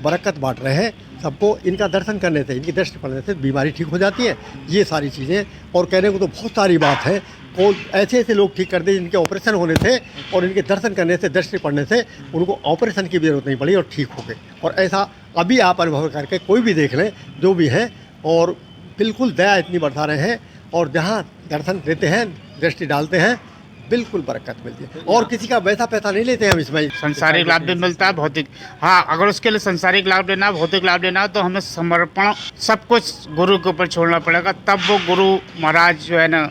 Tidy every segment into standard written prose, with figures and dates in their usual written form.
बरकत बांट रहे हैं सबको। इनका दर्शन करने से, इनकी दृष्टि पड़ने से बीमारी ठीक हो जाती है। ये सारी चीज़ें, और कहने को तो बहुत सारी बात है। और ऐसे ऐसे लोग ठीक कर दे जिनके ऑपरेशन होने थे और इनके दर्शन करने से, दृष्टि पड़ने से उनको ऑपरेशन की भी जरूरत नहीं पड़ी और ठीक हो गए। और ऐसा अभी आप अनुभव करके कोई भी देख लें जो भी हैं, और बिल्कुल दया इतनी बरसा रहे हैं। और जहाँ दर्शन देते हैं, दृष्टि डालते हैं, बिल्कुल बरकत मिलती है। और किसी का वैसा पैसा नहीं लेते हैं हम इसमें। संसारिक लाभ भी मिलता है, भौतिक। हाँ, अगर उसके लिए संसारिक लाभ लेना, भौतिक लाभ लेना, तो हमें समर्पण सब कुछ गुरु के ऊपर छोड़ना पड़ेगा। तब वो गुरु महाराज जो है ना,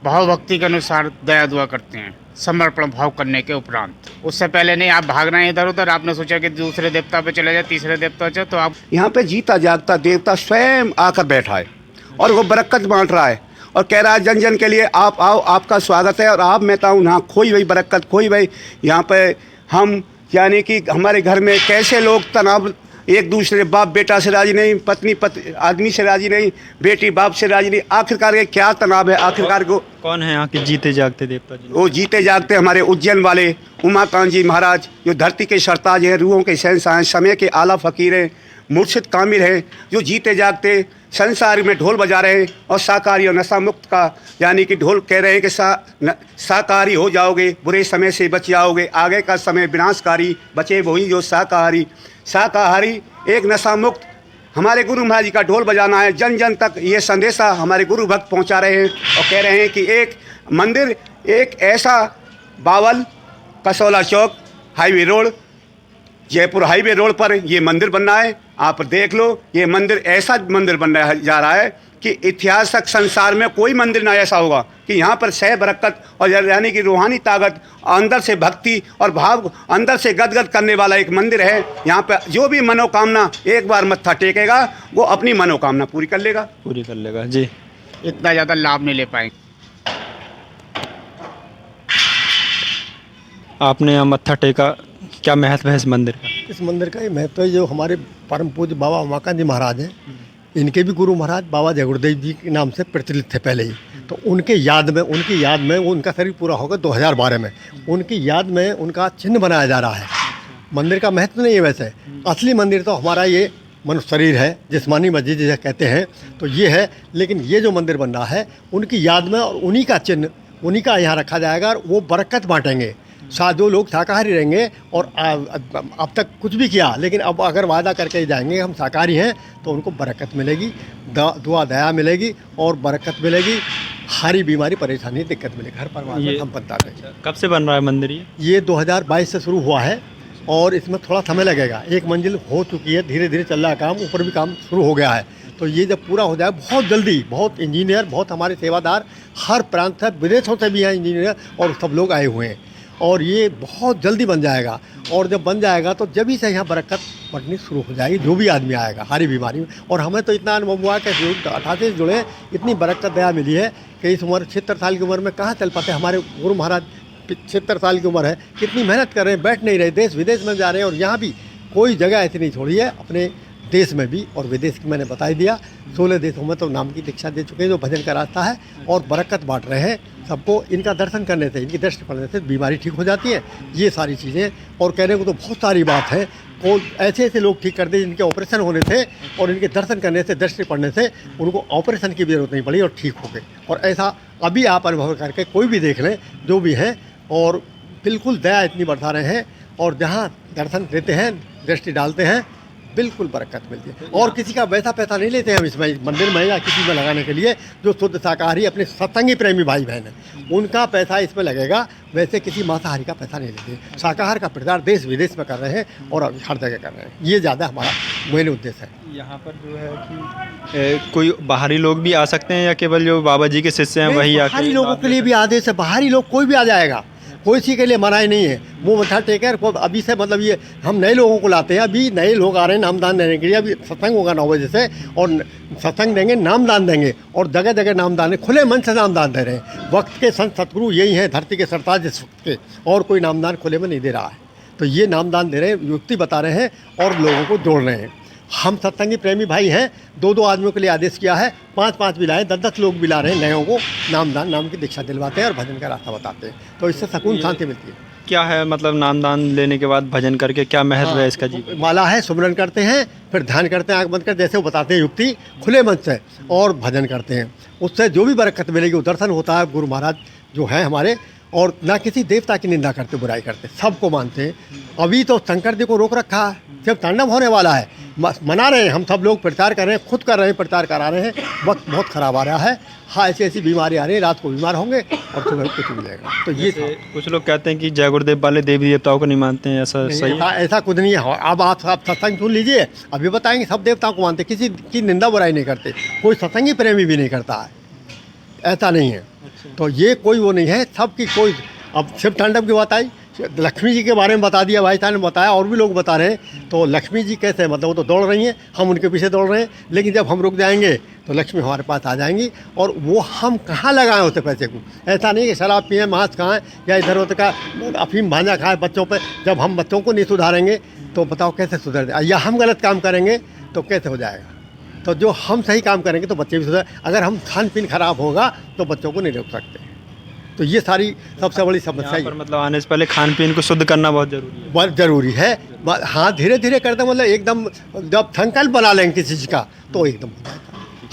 भाव भक्ति के अनुसार दया दुआ करते हैं, समर्पण भाव करने के उपरांत। उससे पहले नहीं, आप भागना है इधर उधर, आपने सोचा कि दूसरे देवता पे चले जाए, तीसरे देवता पे, तो आप यहाँ पे जीता जागता देवता स्वयं आकर बैठा है और वो बरकत बांट रहा है और कह रहा है जन जन के लिए आप आओ, आपका स्वागत है। और आप मैं ताऊँ यहाँ खोई हुई बरकत, खोई हुई यहाँ पे हम, यानी कि हमारे घर में कैसे लोग तनाव, एक दूसरे बाप बेटा से राजी नहीं, पत्नी आदमी से राजी नहीं, बेटी बाप से राजी नहीं। आखिरकार ये क्या तनाव है? आखिरकार को कौन है यहाँ के जीते जागते देवता जी? वो जीते जागते हमारे उज्जैन वाले उमाकांत जी महाराज, जो धरती के सरताज हैं, रूहों के शहंशाह हैं, समय के आला फकीर हैं, मुर्शिद कामिल हैं, जो जीते जागते संसार में ढोल बजा रहे हैं। और शाकाहारी और नशा मुक्त का, यानी कि ढोल कह रहे हैं कि शाकाहारी हो जाओगे, बुरे समय से बच जाओगे, आगे का समय विनाशकारी, बचे वही जो शाकाहारी। शाकाहारी एक नशा मुक्त, हमारे गुरु महाराज जी का ढोल बजाना है। जन जन तक ये संदेशा हमारे गुरु भक्त पहुंचा रहे हैं और कह रहे हैं कि एक मंदिर, एक ऐसा बावल कसौला चौक highway road, Jaipur highway road पर ये मंदिर बनना है। आप देख लो, ये मंदिर ऐसा मंदिर बनने जा रहा है कि इतिहासक संसार में कोई मंदिर ना ऐसा होगा कि यहाँ पर सह बरकत और यानी कि रूहानी ताकत, अंदर से भक्ति और भाव अंदर से गदगद करने वाला एक मंदिर है। यहाँ पे जो भी मनोकामना एक बार मत्था टेकेगा वो अपनी मनोकामना पूरी कर लेगा जी। इतना ज़्यादा लाभ नहीं ले पाएंगे। आपने यहाँ मत्था टेका, क्या महत्व है इस मंदिर का? इस मंदिर का ये महत्व है, जो हमारे परम पूज्य बाबा उमाकांत जी महाराज हैं, इनके भी गुरु महाराज बाबा जय गुरुदेव जी के नाम से प्रचलित थे पहले ही। तो उनकी याद में वो, उनका शरीर पूरा होगा 2012 में, उनकी याद में उनका चिन्ह बनाया जा रहा है। मंदिर का महत्व नहीं है वैसे, असली मंदिर तो हमारा ये मनुष्य शरीर है, जिस्मानी मस्जिद जिसे कहते हैं, तो ये है। लेकिन ये जो मंदिर बन रहा है उनकी याद में, और उन्हीं का चिन्ह, उन्हीं का यहाँ रखा जाएगा। और वो बरकत बांटेंगे। जो लोग शाकाहारी रहेंगे और अब तक कुछ भी किया, लेकिन अब अगर वादा करके ही जाएंगे हम शाकाहारी हैं, तो उनको बरकत मिलेगी, दुआ दया मिलेगी और बरकत मिलेगी। सारी बीमारी परेशानी दिक्कत मिलेगी, हर परिवार में संपन्नता मिलेगी। कब से बन रहा है मंदिर ये 2022 से शुरू हुआ है और इसमें थोड़ा समय लगेगा। एक मंजिल हो चुकी है, धीरे धीरे चल रहा है काम, ऊपर भी काम शुरू हो गया है। तो ये जब पूरा हो जाए बहुत जल्दी, बहुत इंजीनियर, बहुत हमारे सेवादार हर प्रांत से, विदेशों से भी हैं इंजीनियर, और सब लोग आए हुए हैं। और ये बहुत जल्दी बन जाएगा। और जब बन जाएगा तो जब ही से यहाँ बरकत बढ़नी शुरू हो जाएगी, जो भी आदमी आएगा हरी बीमारी में। और हमें तो इतना अनुभव हुआ कि 88 से जुड़े, इतनी बरकत दया मिली है कि इस उम्र 76 साल की उम्र में कहाँ चल पाते। हमारे गुरु महाराज 76 साल की उम्र है, कितनी मेहनत कर रहे हैं, बैठ नहीं रहे, देश विदेश में जा रहे हैं। और यहाँ भी कोई जगह ऐसी नहीं छोड़ी है, अपने देश में भी और विदेश की मैंने बता ही दिया। 16 देशों में तो नाम की दीक्षा दे चुके हैं, जो भजन का रास्ता है, और बरकत बांट रहे हैं सबको। इनका दर्शन करने से, इनकी दृष्टि पड़ने से बीमारी ठीक हो जाती है। ये सारी चीज़ें, और कहने को तो बहुत सारी बात है। और ऐसे ऐसे लोग ठीक कर दे जिनके ऑपरेशन होने थे और इनके दर्शन करने से, दृष्टि पड़ने से उनको ऑपरेशन की भी जरूरत नहीं पड़ी और ठीक हो गए। और ऐसा अभी आप अनुभव करके कोई भी देख लें जो भी हैं, और बिल्कुल दया इतनी बरसा रहे हैं। और जहाँ दर्शन देते हैं, दृष्टि डालते हैं, बिल्कुल बरकत मिलती है। और किसी का वैसा पैसा नहीं लेते हैं हम इसमें, मंदिर में या किसी में लगाने के लिए। जो शुद्ध शाकाहारी अपने सत्संगी प्रेमी भाई बहन हैं, उनका पैसा इसमें लगेगा। वैसे किसी मांसाहारी का पैसा नहीं लेते। शाकाहार का प्रचार देश विदेश में कर रहे हैं और हर जगह कर रहे हैं। ये ज़्यादा हमारा मेन उद्देश्य है। यहाँ पर जो है कि कोई बाहरी लोग भी आ सकते हैं, या केवल जो बाबा जी के शिष्य हैं वही आके? बाहरी लोगों के लिए भी आदेश है, बाहरी लोग कोई भी आ जाएगा, कोई सी के लिए मनाही नहीं है। मुँह मत्था टेकर अभी से, मतलब ये हम नए लोगों को लाते हैं। अभी नए लोग आ रहे हैं नामदान देने के लिए। अभी सत्संग होगा 9 बजे से, और सत्संग देंगे, नामदान देंगे, और जगह जगह नामदान है, खुले मन से नामदान दे रहे हैं। वक्त के संत सतगुरु यही हैं, धरती के सरताज इस वक्त के, और कोई नामदान खुले में नहीं दे रहा है। तो ये नामदान दे रहे हैं, युक्ति बता रहे हैं और लोगों को जोड़ रहे हैं। हम सत्संगी प्रेमी भाई हैं, 2-2 आदमियों के लिए आदेश किया है, 5-5 भी लाए, 10-10 लोग भी ला रहे हैं नयों को। नामदान नाम की दीक्षा दिलवाते हैं और भजन का रास्ता बताते हैं। तो इससे सुकून शांति मिलती है। क्या है मतलब नाम दान लेने के बाद भजन करके क्या महत्व है इसका जी? माला है, सुमरन करते हैं, फिर ध्यान करते हैं आँख बंद कर, जैसे वो बताते हैं युक्ति, खुले मन से, और भजन करते हैं। उससे जो भी बरकत मिलेगी वो दर्शन होता है। गुरु महाराज जो हैं हमारे, और ना किसी देवता की निंदा करते, बुराई करते, सबको मानते हैं। अभी तो शंकर जी को रोक रखा है, जब तांडव होने वाला है, मना रहे हैं, हम सब लोग प्रचार कर रहे हैं, खुद कर रहे हैं, प्रचार करा रहे हैं। वक्त बहुत ख़राब आ रहा है। हाँ, ऐसी ऐसी बीमारी आ रही है, रात को बीमार होंगे और सुबह कुछ मिलेगा। तो ये कुछ लोग कहते हैं कि जय गुरुदेव वाले देवी देवताओं को नहीं मानते हैं, ऐसा सही है? ऐसा कुछ नहीं है। अब आप सत्संग सुन लीजिए, अभी बताएंगे सब देवताओं को मानते, किसी की निंदा बुराई नहीं करते, कोई सत्संगी प्रेमी भी नहीं करता है, ऐसा नहीं है। तो ये कोई वो नहीं है, सबकी कोई। अब शिव तांडव की बात आई, लक्ष्मी जी के बारे में बता दिया, भाई साहब ने बताया, और भी लोग बता रहे हैं। तो लक्ष्मी जी कैसे, मतलब वो तो दौड़ रही हैं, हम उनके पीछे दौड़ रहे हैं, लेकिन जब हम रुक जाएंगे तो लक्ष्मी हमारे पास आ जाएंगी। और वो हम कहाँ लगाएं उसे पैसे को? ऐसा नहीं कि शराब पिए, मांस खाएं, या इधर उधर का अफीम भांजा खाएं बच्चों पर। जब हम बच्चों को नहीं सुधारेंगे तो बताओ कैसे सुधर जाए? या हम गलत काम करेंगे तो कैसे हो जाएगा? तो जो हम सही काम करेंगे तो बच्चे भी सुधर। अगर हम खान पीन खराब होगा तो बच्चों को नहीं रोक सकते। तो ये सारी सबसे बड़ी समस्या पर मतलब आने से पहले खान पीन को शुद्ध करना बहुत ज़रूरी है। बहुत ज़रूरी है। हाँ, धीरे धीरे करते, मतलब एकदम जब संकल्प बना लेंगे किसी चीज़ का तो एकदम हो जाएगा।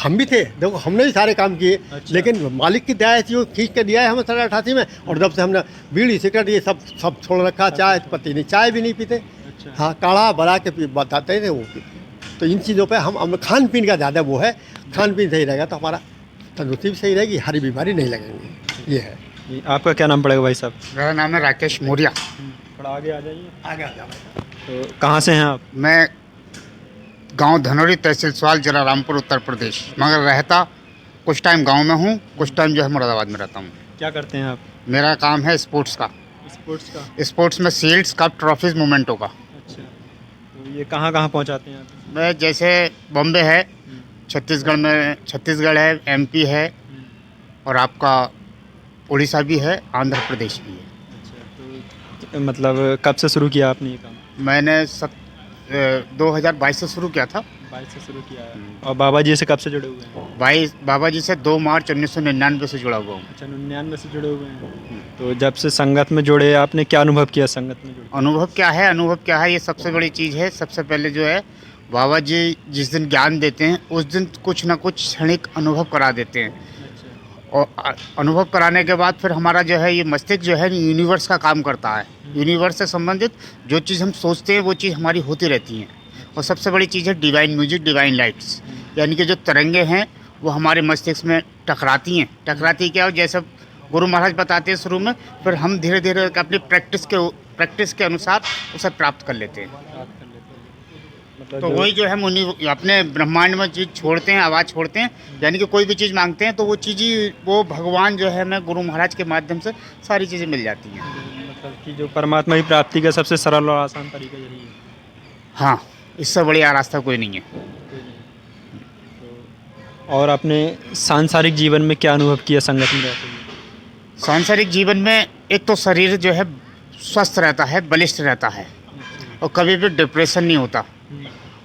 हम भी थे, देखो हमने भी सारे काम किए। अच्छा। लेकिन मालिक की दया ऐसी खींच के दिया है हमें 88 में, और जब से हमने बीड़ी सिगरेट ये सब छोड़ रखा, चाय पत्ती नहीं, चाय भी नहीं पीते। अच्छा। हाँ, काढ़ा बना के बताते थे वो पीते। तो इन चीज़ों पर हम खान पीन का ज़्यादा वो है। खान पीन सही रहेगा तो हमारा तंदुरुस्ती भी सही रहेगी, हरी बीमारी नहीं लगेंगी। ये है। आपका क्या नाम पड़ेगा भाई साहब? मेरा नाम है राकेश मौर्य। थोड़ा आगे आ जाइए। आगे आ जाओ। तो कहाँ से हैं आप? मैं गांव धनौरी, तहसील सवाल, जिला रामपुर, उत्तर प्रदेश। मगर रहता कुछ टाइम गांव में हूँ, कुछ टाइम जो है मुरादाबाद में रहता हूँ। क्या करते हैं आप? मेरा काम है स्पोर्ट्स का। स्पोर्ट्स का? स्पोर्ट्स में शील्ड्स, कप, ट्रॉफीज, मोमेंटो का। अच्छा, तो ये कहाँ कहाँ पहुँचाते हैं आप? मैं जैसे बॉम्बे है, छत्तीसगढ़ है, MP है, और आपका उड़ीसा भी है, आंध्र प्रदेश भी है। अच्छा, तो मतलब कब से शुरू किया आपने ये काम? मैंने 2022 से शुरू किया था। 22 से शुरू किया है। और बाबा जी से कब से जुड़े हुए हैं? बाबा जी से 2 मार्च 1999 से जुड़ा हुआ हूँ। अच्छा, 99 से जुड़े हुए हैं। तो जब से संगत में जुड़े, आपने क्या अनुभव किया संगत में जुड़े? अनुभव क्या है, ये सबसे बड़ी चीज़ है। सबसे पहले जो है, बाबा जी जिस दिन ज्ञान देते हैं उस दिन कुछ ना कुछ क्षणिक अनुभव करा देते हैं। और अनुभव कराने के बाद फिर हमारा जो है ये मस्तिष्क जो है यूनिवर्स का काम करता है। यूनिवर्स से संबंधित जो चीज़ हम सोचते हैं वो चीज़ हमारी होती रहती हैं। और सबसे बड़ी चीज़ है डिवाइन म्यूजिक, डिवाइन लाइट्स, यानी कि जो तरंगे हैं वो हमारे मस्तिष्क में टकराती क्या, और जैसे गुरु महाराज बताते हैं शुरू में, फिर हम धीरे धीरे अपनी प्रैक्टिस के अनुसार उसे प्राप्त कर लेते हैं। तो वही जो है हम अपने ब्रह्मांड में चीज़ छोड़ते हैं, आवाज़ छोड़ते हैं, यानी कि कोई भी चीज़ मांगते हैं तो वो चीज़ ही, वो भगवान जो है हमें गुरु महाराज के माध्यम से सारी चीज़ें मिल जाती हैं। मतलब कि जो परमात्मा की प्राप्ति का सबसे सरल और आसान तरीका यही है। हाँ, इससे बढ़िया रास्ता कोई नहीं है। और अपने सांसारिक जीवन में क्या अनुभव किया संगत में रहते हुए? सांसारिक जीवन में एक तो शरीर जो है स्वस्थ रहता है, बलिष्ठ रहता है, और कभी भी डिप्रेशन नहीं होता।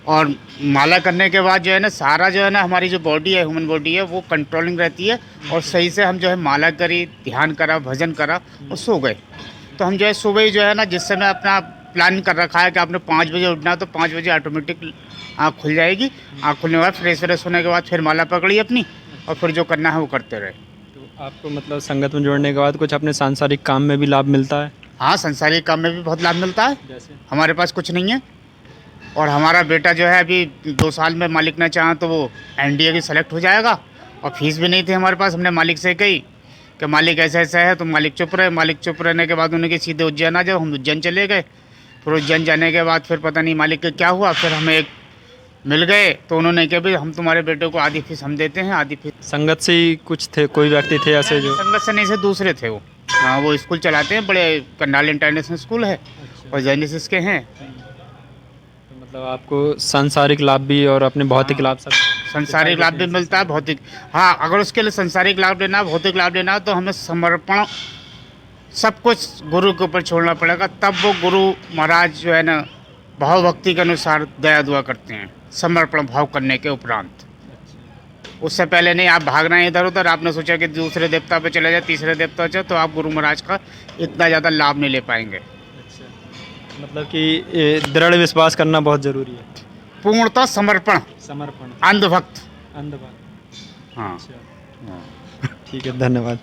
और माला करने के बाद जो है ना, सारा जो है ना हमारी जो बॉडी है, ह्यूमन बॉडी है, वो कंट्रोलिंग रहती है। और सही से हम जो है माला करी, ध्यान करा, भजन करा और सो गए। तो हम जो है सुबह ही जो है ना, जिस समय अपना प्लान कर रखा है कि आपने 5 बजे उठना है, तो 5 बजे ऑटोमेटिक आँख खुल जाएगी। आँख खुलने के बाद फ्रेश व्रेश होने के बाद फिर माला पकड़ी अपनी, और फिर जो करना है वो करते रहे। तो आपको मतलब संगत में जोड़ने के बाद कुछ अपने सांसारिक काम में भी लाभ मिलता है? हाँ, संसारिक काम में भी बहुत लाभ मिलता है। जैसे हमारे पास कुछ नहीं है, और हमारा बेटा जो है अभी 2 साल में मालिक ने चाहा तो वो NDA की सेलेक्ट हो जाएगा। और फीस भी नहीं थी हमारे पास। हमने मालिक से कही कि मालिक ऐसा ऐसा है, तो मालिक चुप रहे। मालिक चुप रहने के बाद उन्होंने सीधे उज्जैन आ जाओ। हम उज्जैन चले गए। फिर उज्जैन जाने के बाद फिर पता नहीं मालिक का क्या हुआ, फिर हमें एक मिल गए, तो उन्होंने कहा भाई हम तुम्हारे बेटे को आधी फीस हम देते हैं, आधी फीस। संगत से ही कुछ थे, कोई व्यक्ति थे ऐसे जो? संगत से नहीं, से दूसरे थे वो। हाँ, वो स्कूल चलाते हैं, बड़े करनाल इंटरनेशनल स्कूल है, और जेनेसिस के हैं। तो मतलब आपको सांसारिक लाभ भी और अपने भौतिक लाभ सब? संसारिक लाभ भी मिलता है, भौतिक। हाँ, अगर उसके लिए संसारिक लाभ लेना, भौतिक लाभ लेना, तो हमें समर्पण सब कुछ गुरु के ऊपर छोड़ना पड़ेगा। तब वो गुरु महाराज जो है ना, भाव भक्ति के अनुसार दया दुआ करते हैं, समर्पण भाव करने के उपरांत। उससे पहले नहीं आप भागना है इधर उधर, आपने सोचा कि दूसरे देवता पे चले जाए, तीसरे देवता पे चले, तो आप गुरु महाराज का इतना ज़्यादा लाभ नहीं ले पाएंगे। अच्छा, मतलब कि ये दृढ़ विश्वास करना बहुत ज़रूरी है। पूर्णतः समर्पण, समर्पण, अंधभक्त। अंधभक्त। हाँ अच्छा, ठीक है, धन्यवाद।